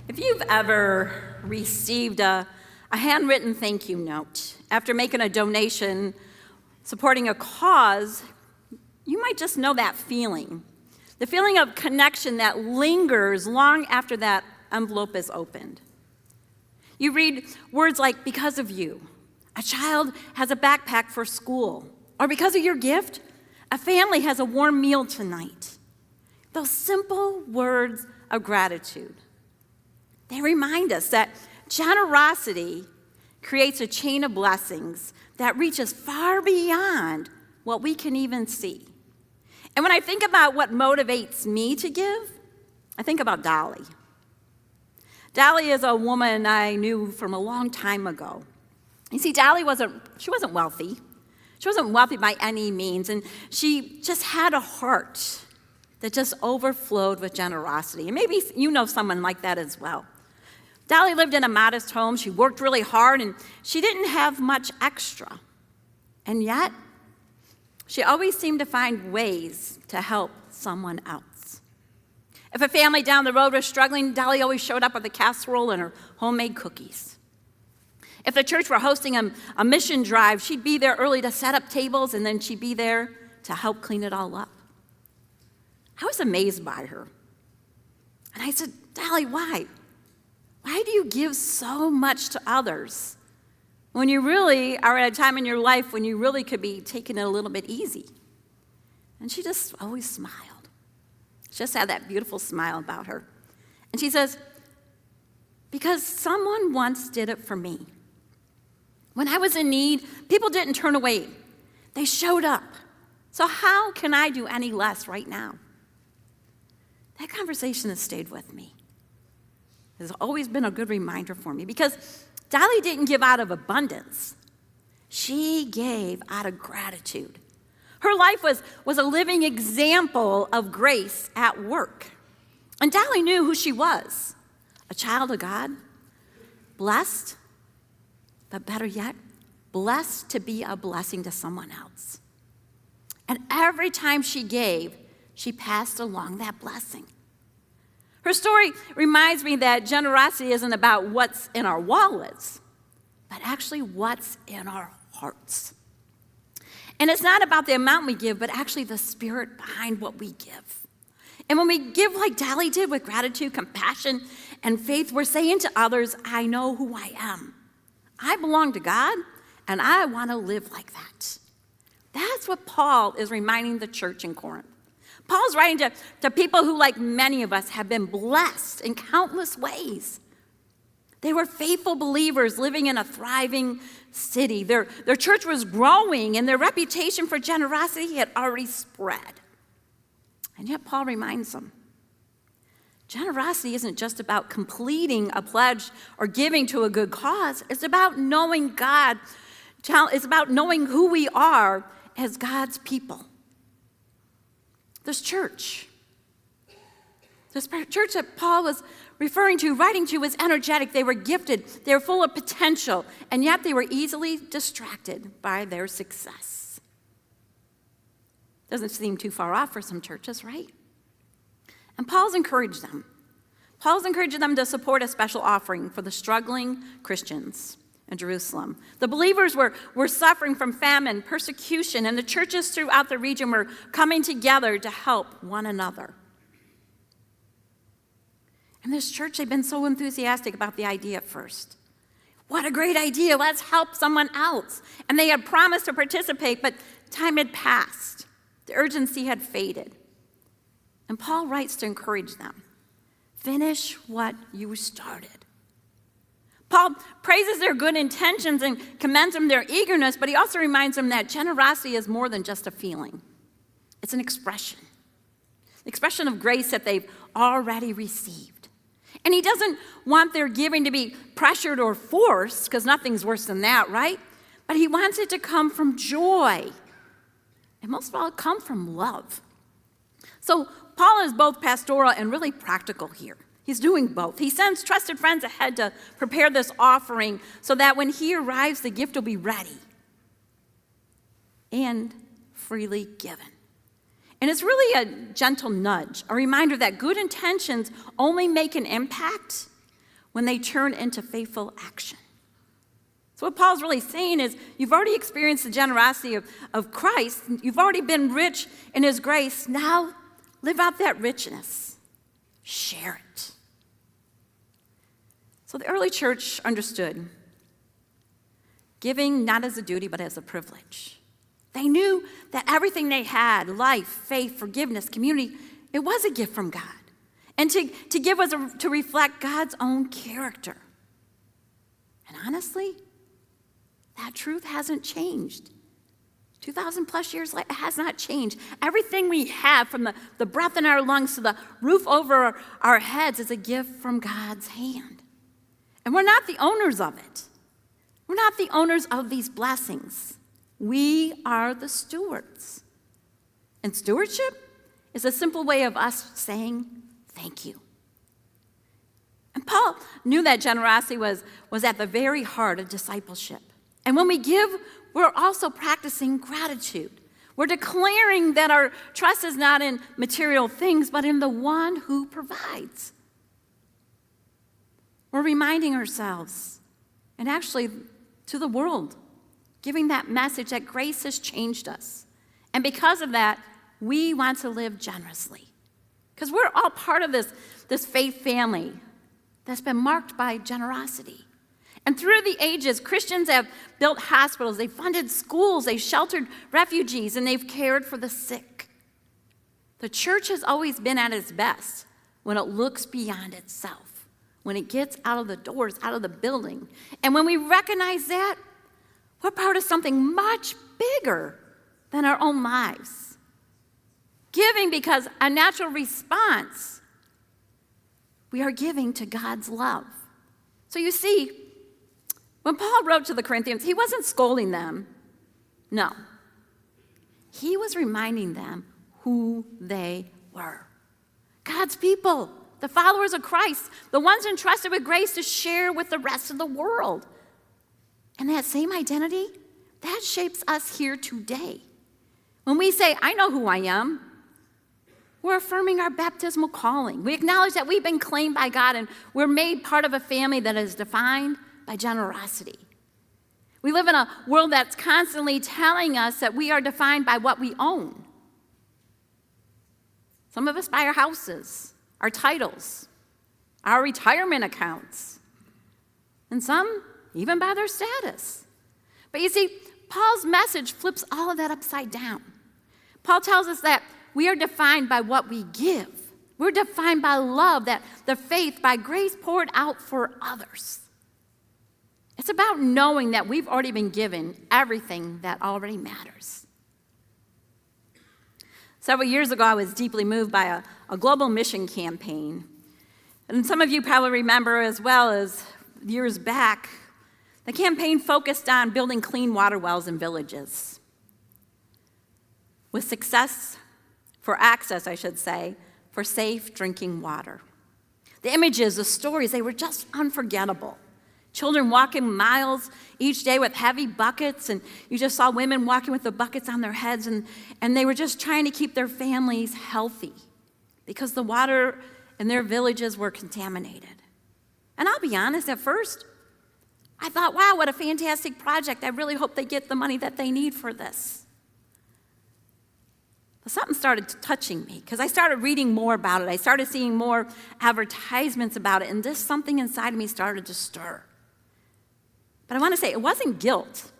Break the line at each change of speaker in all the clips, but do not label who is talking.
If you've ever received a handwritten thank you note after making a donation supporting a cause, you might just know that feeling. The feeling of connection that lingers long after that envelope is opened. You read words like, because of you, a child has a backpack for school, or because of your gift, a family has a warm meal tonight. Those simple words of gratitude. They remind us that generosity creates a chain of blessings that reaches far beyond what we can even see. And when I think about what motivates me to give, I think about Dolly. Dolly is a woman I knew from a long time ago. You see, Dolly wasn't wealthy. She wasn't wealthy by any means, and she just had a heart that just overflowed with generosity. And maybe you know someone like that as well. Dolly lived in a modest home. She worked really hard, and she didn't have much extra. And yet, she always seemed to find ways to help someone else. If a family down the road was struggling, Dolly always showed up with a casserole and her homemade cookies. If the church were hosting a mission drive, she'd be there early to set up tables, and then she'd be there to help clean it all up. I was amazed by her. And I said, Dolly, why? Why do you give so much to others when you really are at a time in your life when you really could be taking it a little bit easy? And she just always smiled. She just had that beautiful smile about her. And she says, because someone once did it for me. When I was in need, people didn't turn away. They showed up. So how can I do any less right now? That conversation has stayed with me. Has always been a good reminder for me because Dolly didn't give out of abundance. She gave out of gratitude. Her life was a living example of grace at work. And Dolly knew who she was, a child of God, blessed, but better yet, blessed to be a blessing to someone else. And every time she gave, she passed along that blessing. Her story reminds me that generosity isn't about what's in our wallets, but actually what's in our hearts. And it's not about the amount we give, but actually the spirit behind what we give. And when we give like Dolly did with gratitude, compassion, and faith, we're saying to others, I know who I am. I belong to God, and I want to live like that. That's what Paul is reminding the church in Corinth. Paul's writing to people who, like many of us, have been blessed in countless ways. They were faithful believers living in a thriving city. Their church was growing, and their reputation for generosity had already spread. And yet Paul reminds them, generosity isn't just about completing a pledge or giving to a good cause. It's about knowing God. It's about knowing who we are as God's people. This church that Paul was referring to, writing to, was energetic. They were gifted. They were full of potential. And yet they were easily distracted by their success. Doesn't seem too far off for some churches, right? And Paul's encouraged them. Paul's encouraging them to support a special offering for the struggling Christians in Jerusalem. The believers were suffering from famine, persecution, and the churches throughout the region were coming together to help one another. And this church, they've been so enthusiastic about the idea at first. What a great idea, let's help someone else. And they had promised to participate, but time had passed. The urgency had faded. And Paul writes to encourage them. Finish what you started. Paul praises their good intentions and commends them their eagerness, but he also reminds them that generosity is more than just a feeling. It's an expression of grace that they've already received. And he doesn't want their giving to be pressured or forced, because nothing's worse than that, right? But he wants it to come from joy. And most of all, come from love. So Paul is both pastoral and really practical here. He's doing both. He sends trusted friends ahead to prepare this offering so that when he arrives, the gift will be ready and freely given. And it's really a gentle nudge, a reminder that good intentions only make an impact when they turn into faithful action. So what Paul's really saying is, you've already experienced the generosity of Christ. You've already been rich in his grace. Now, live out that richness. Share it. So the early church understood giving not as a duty, but as a privilege. They knew that everything they had, life, faith, forgiveness, community, it was a gift from God. And to give was to reflect God's own character. And honestly, that truth hasn't changed. 2,000 plus years later, it has not changed. Everything we have, from the breath in our lungs to the roof over our heads, is a gift from God's hand. And we're not the owners of it. We're not the owners of these blessings. We are the stewards. And stewardship is a simple way of us saying thank you. And Paul knew that generosity was at the very heart of discipleship. And when we give, we're also practicing gratitude. We're declaring that our trust is not in material things, but in the one who provides. We're reminding ourselves, and actually to the world, giving that message that grace has changed us. And because of that, we want to live generously. Because we're all part of this faith family that's been marked by generosity. And through the ages, Christians have built hospitals, they've funded schools, they've sheltered refugees, and they've cared for the sick. The church has always been at its best when it looks beyond itself, when it gets out of the doors, out of the building. And when we recognize that, we're part of something much bigger than our own lives. Giving because a natural response, we are giving to God's love. So you see, when Paul wrote to the Corinthians, he wasn't scolding them. No. He was reminding them who they were. God's people, the followers of Christ, the ones entrusted with grace to share with the rest of the world. And that same identity, that shapes us here today. When we say, I know who I am, we're affirming our baptismal calling. We acknowledge that we've been claimed by God and we're made part of a family that is defined by generosity. We live in a world that's constantly telling us that we are defined by what we own. Some of us by our houses, our titles, our retirement accounts, and some even by their status. But you see, Paul's message flips all of that upside down. Paul tells us that we are defined by what we give. We're defined by love, that the faith, by grace poured out for others. It's about knowing that we've already been given everything that already matters. Several years ago, I was deeply moved by a global mission campaign. And some of you probably remember as well as years back, the campaign focused on building clean water wells in villages. With success, for access, I should say, for safe drinking water. The images, the stories, they were just unforgettable. Children walking miles each day with heavy buckets, and you just saw women walking with the buckets on their heads, and they were just trying to keep their families healthy because the water in their villages were contaminated. And I'll be honest, at first, I thought, wow, what a fantastic project. I really hope they get the money that they need for this. But something started touching me because I started reading more about it. I started seeing more advertisements about it, and just something inside of me started to stir. But I want to say it wasn't guilt.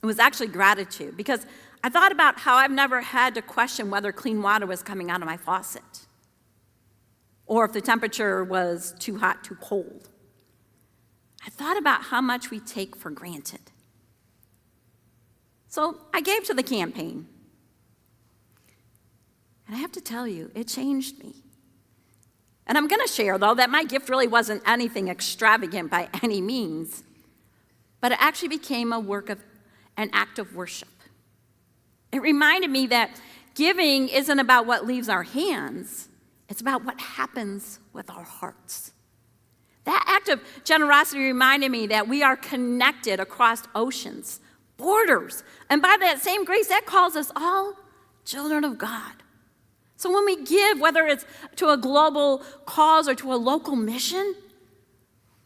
It was actually gratitude, because I thought about how I've never had to question whether clean water was coming out of my faucet or if the temperature was too hot, too cold. I thought about how much we take for granted. So I gave to the campaign. And I have to tell you, it changed me. And I'm going to share, though, that my gift really wasn't anything extravagant by any means, but it actually became an act of worship. It reminded me that giving isn't about what leaves our hands, it's about what happens with our hearts. That act of generosity reminded me that we are connected across oceans, borders, and by that same grace, that calls us all children of God. So when we give, whether it's to a global cause or to a local mission,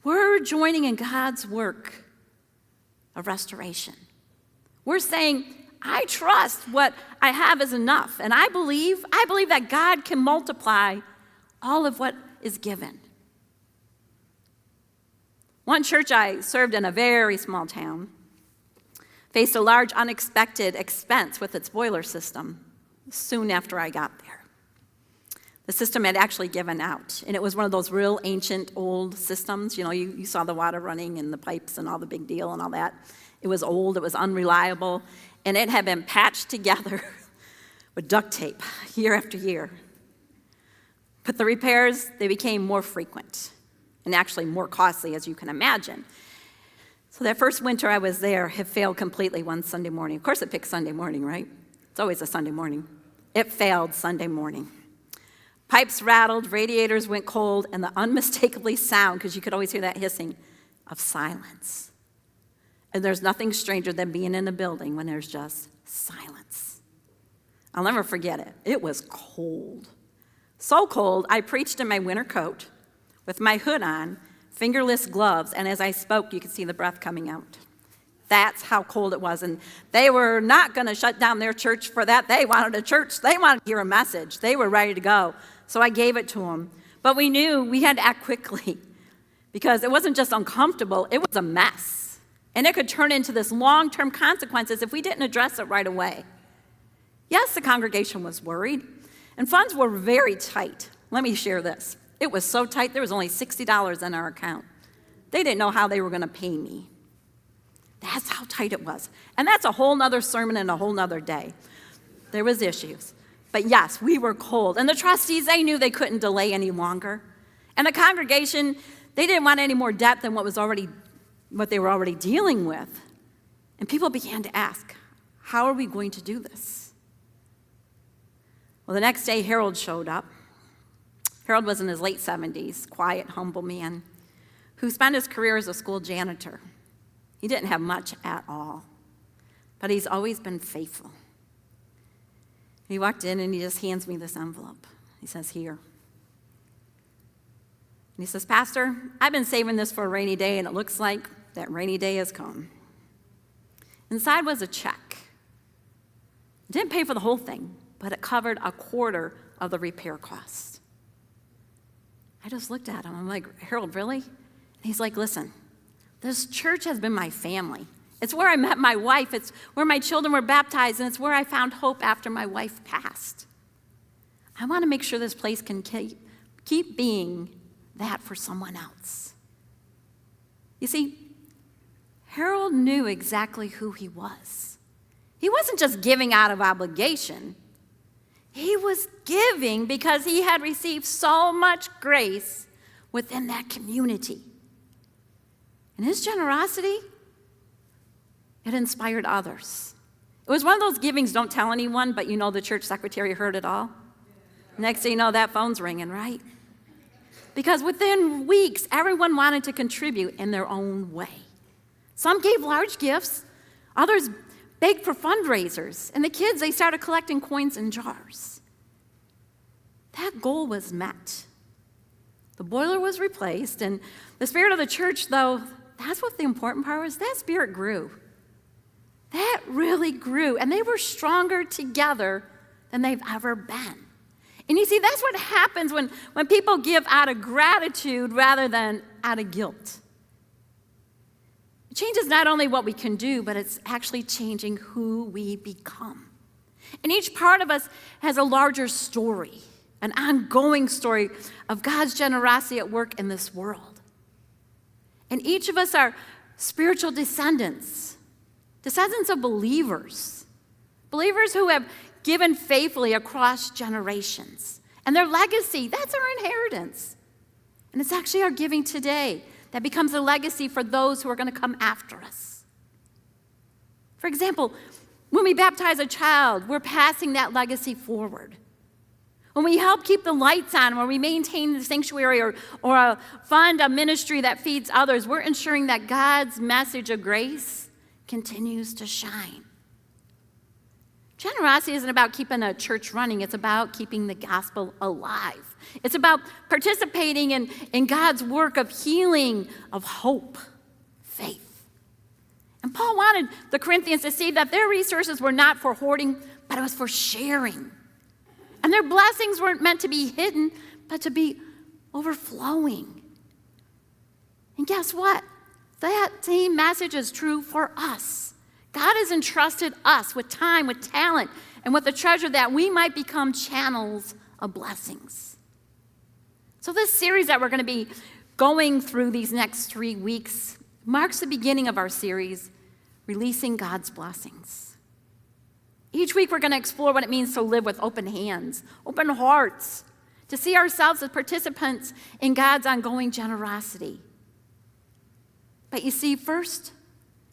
We're joining in God's work of restoration. We're saying, I trust what I have is enough. And I believe that God can multiply all of what is given. One church I served in a very small town faced a large unexpected expense with its boiler system soon after I got there. The system had actually given out, and it was one of those real ancient old systems. You know, you saw the water running and the pipes and all the big deal and all that. It was old, it was unreliable, and it had been patched together with duct tape year after year. But the repairs, they became more frequent and actually more costly, as you can imagine. So that first winter I was there, it failed completely one Sunday morning. Of course it picked Sunday morning, right? It's always a Sunday morning. It failed Sunday morning. Pipes rattled, radiators went cold, and the unmistakably sound, because you could always hear that hissing, of silence. And there's nothing stranger than being in a building when there's just silence. I'll never forget it. It was cold. So cold, I preached in my winter coat with my hood on, fingerless gloves, and as I spoke, you could see the breath coming out. That's how cold it was, and they were not going to shut down their church for that. They wanted a church. They wanted to hear a message. They were ready to go, so I gave it to them. But we knew we had to act quickly because it wasn't just uncomfortable, it was a mess, and it could turn into this long-term consequences if we didn't address it right away. Yes, the congregation was worried, and funds were very tight. Let me share this. It was so tight, there was only $60 in our account. They didn't know how they were going to pay me. That's how tight it was. And that's a whole nother sermon and a whole nother day. There was issues. But yes, we were cold. And the trustees, they knew they couldn't delay any longer. And the congregation, they didn't want any more debt than what they were already dealing with. And people began to ask, how are we going to do this? Well, the next day, Harold showed up. Harold was in his late 70s, quiet, humble man, who spent his career as a school janitor. He didn't have much at all, but he's always been faithful. He walked in and he just hands me this envelope. He says, here. And he says, Pastor, I've been saving this for a rainy day, and it looks like that rainy day has come. Inside was a check. It didn't pay for the whole thing, but it covered a quarter of the repair costs. I just looked at him. I'm like, Harold, really? And he's like, listen, this church has been my family. It's where I met my wife. It's where my children were baptized, and it's where I found hope after my wife passed. I want to make sure this place can keep being that for someone else. You see, Harold knew exactly who he was. He wasn't just giving out of obligation. He was giving because he had received so much grace within that community. And his generosity, it inspired others. It was one of those givings, don't tell anyone, but you know the church secretary heard it all. Next thing you know, that phone's ringing, right? Because within weeks, everyone wanted to contribute in their own way. Some gave large gifts, others begged for fundraisers, and the kids, they started collecting coins in jars. That goal was met. The boiler was replaced, and the spirit of the church, though, that's what the important part was, that spirit grew. That really grew, and they were stronger together than they've ever been. And you see, that's what happens when people give out of gratitude rather than out of guilt. It changes not only what we can do, but it's actually changing who we become. And each part of us has a larger story, an ongoing story of God's generosity at work in this world. And each of us are spiritual descendants of believers who have given faithfully across generations. And their legacy, that's our inheritance. And it's actually our giving today that becomes a legacy for those who are going to come after us. For example, when we baptize a child, we're passing that legacy forward. When we help keep the lights on, when we maintain the sanctuary or fund a ministry that feeds others, we're ensuring that God's message of grace continues to shine. Generosity isn't about keeping a church running. It's about keeping the gospel alive. It's about participating in God's work of healing, of hope, faith. And Paul wanted the Corinthians to see that their resources were not for hoarding, but it was for sharing. And their blessings weren't meant to be hidden, but to be overflowing. And guess what? That same message is true for us. God has entrusted us with time, with talent, and with the treasure that we might become channels of blessings. So this series that we're going to be going through these next 3 weeks marks the beginning of our series, Releasing God's Blessings. Each week we're going to explore what it means to live with open hands, open hearts, to see ourselves as participants in God's ongoing generosity. But you see, first,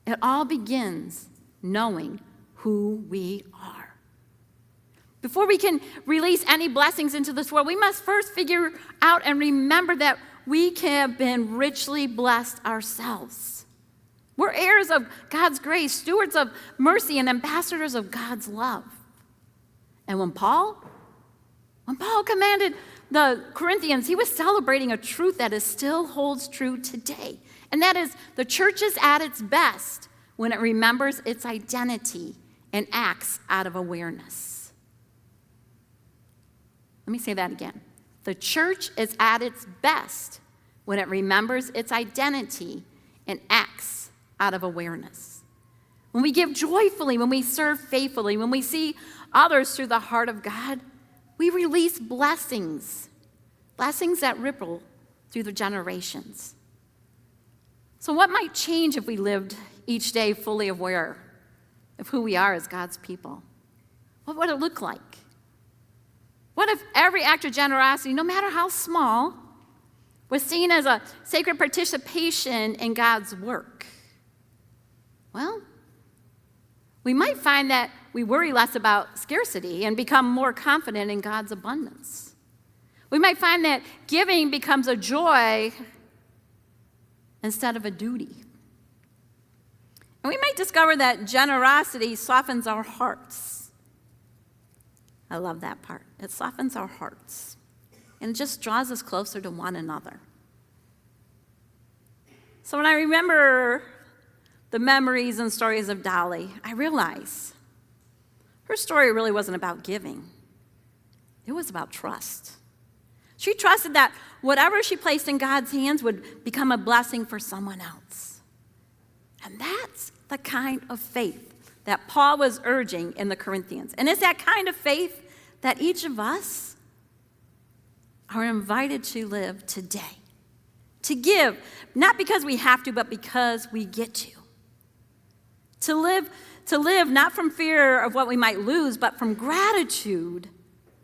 it all begins knowing who we are. Before we can release any blessings into this world, we must first figure out and remember that we have been richly blessed ourselves. We're heirs of God's grace, stewards of mercy, and ambassadors of God's love. And when Paul commanded the Corinthians, he was celebrating a truth that still holds true today. And that is, the church is at its best when it remembers its identity and acts out of awareness. Let me say that again. The church is at its best when it remembers its identity and acts out of awareness. When we give joyfully, when we serve faithfully, when we see others through the heart of God, we release blessings that ripple through the generations. So what might change if we lived each day fully aware of who we are as God's people? What would it look like? What if every act of generosity, no matter how small, was seen as a sacred participation in God's work? Well, we might find that we worry less about scarcity and become more confident in God's abundance. We might find that giving becomes a joy instead of a duty. And we might discover that generosity softens our hearts. I love that part. It softens our hearts. And it just draws us closer to one another. So when I remember the memories and stories of Dolly, I realize her story really wasn't about giving. It was about trust. She trusted that whatever she placed in God's hands would become a blessing for someone else. And that's the kind of faith that Paul was urging in the Corinthians. And it's that kind of faith that each of us are invited to live today. To give, not because we have to, but because we get to. To live not from fear of what we might lose, but from gratitude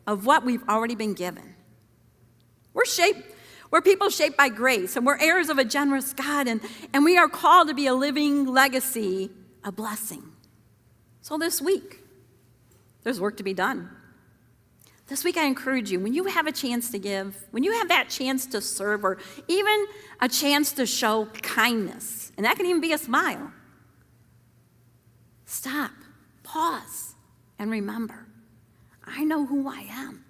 of what we've already been given. We're people shaped by grace, and we're heirs of a generous God, and we are called to be a living legacy, a blessing. So this week, there's work to be done. This week I encourage you, when you have a chance to give, when you have that chance to serve, or even a chance to show kindness, and that can even be a smile, stop, pause, and remember, I know who I am,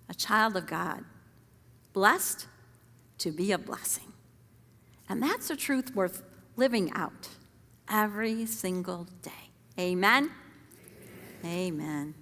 a child of God, blessed to be a blessing. And that's a truth worth living out every single day. Amen? Amen. Amen.